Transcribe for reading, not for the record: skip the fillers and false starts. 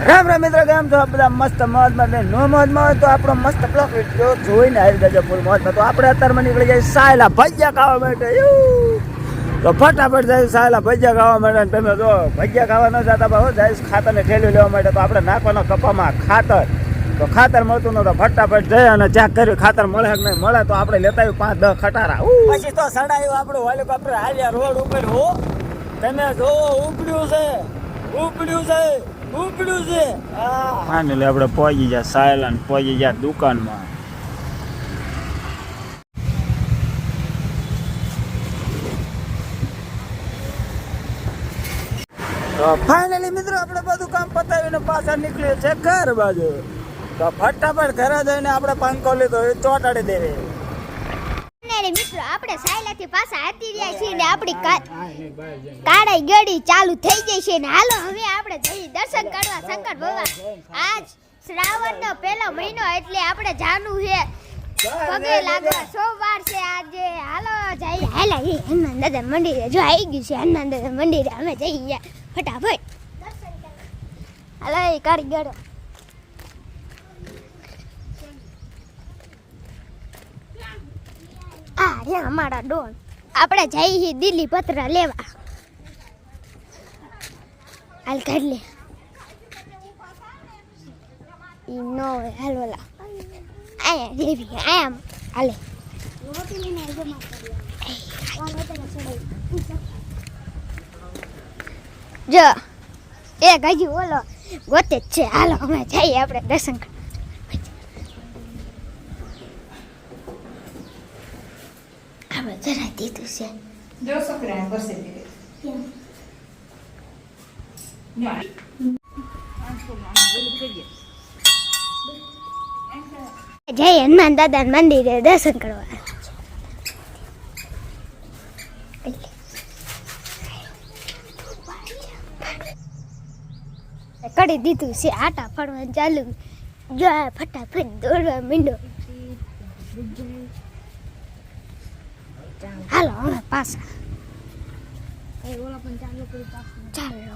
રામ રામ મિત્ર, કેમ છો બધા? મસ્ત મોજમાં ને નો મોજમાં તો આપણો મસ્ત બ્લોક વિડિયો જોઈને આવી જજો ફૂલ મોજમાં. તો આપણે અત્યારમાં નીકળી જાય સાયલા ભજીયા ખાવા માટે. તો ફટાફટ જાય સાયલા ભજીયા ખાવા માટે. તમે જો ભજીયા ખાવા ન જતા ભાવ જાય ખાતરને ઠેલી લેવા માટે. તો આપણે નાખવાનો કપામાં ખાતર. તો ખાતર મળતું નતું, ફટાફટ જાય અને ચેક કર્યું ખાતર મળે કે નહીં મળે. તો આપણે લેતા આવ્યું 5-10 ખટારા. પછી તો સડાયું આપણું હેલિકોપ્ટર હાલ્યા રોડ ઉપર. હો તમે જો ઉપડ્યું છે, ઉપડ્યું છે, ઉપડ્યું છે. ફાઇનલી આપણે પહોંચી ગયા સાયલા, પહોંચી ગયા દુકાનમાં. તો ફાઇનલી મિત્રો આપણે બધું કામ પતાવીને પાછા નીકળીએ છે ઘર બાજુ. તો ફટાફટ ઘરે જઈને આપણે પંખો લીધો એ ચોટાડી દેવી. મિત્રો આપણે સાયલાથી પાછા આતી રહ્યા છીએ ને આપણી કાળાઈ ગળી ચાલુ થઈ ગઈ છે ને હાલો હવે આપણે જઈ દર્શન કરવા શંકર ભગવાન. આજ શ્રાવણનો પહેલો મહિનો એટલે આપણે જાનું છે પગે લાગવા સોમવાર છે આજે. હાલો જઈએ હાલા એ હનુમાન દાદા મંદિરે. જો આવી ગયું છે હનુમાન દાદા મંદિરે, અમે જઈએ ફટાફટ. હાલો એ કારીગરો અમારા ડોન. આપણે જઈએ દિલ્હી પત્ર લેવા. હાલ કાઢ લે ઈ નો હાલવાલા આયા લેવી આમ હાલે. જો એક હજી ઓલો ગોતે જ છે. હાલો અમે જઈએ આપણે દર્શન કરવા. જરા દીધું છે જો છોકરા બસે જય હનુમાન દાદા મંદિરે દર્શન કરવા. કરી દીધું છે આટા ફરવાનું ચાલુ. જો ફટાફટ દોડવા માંડો. હાલો હવે પાછા ચાલો.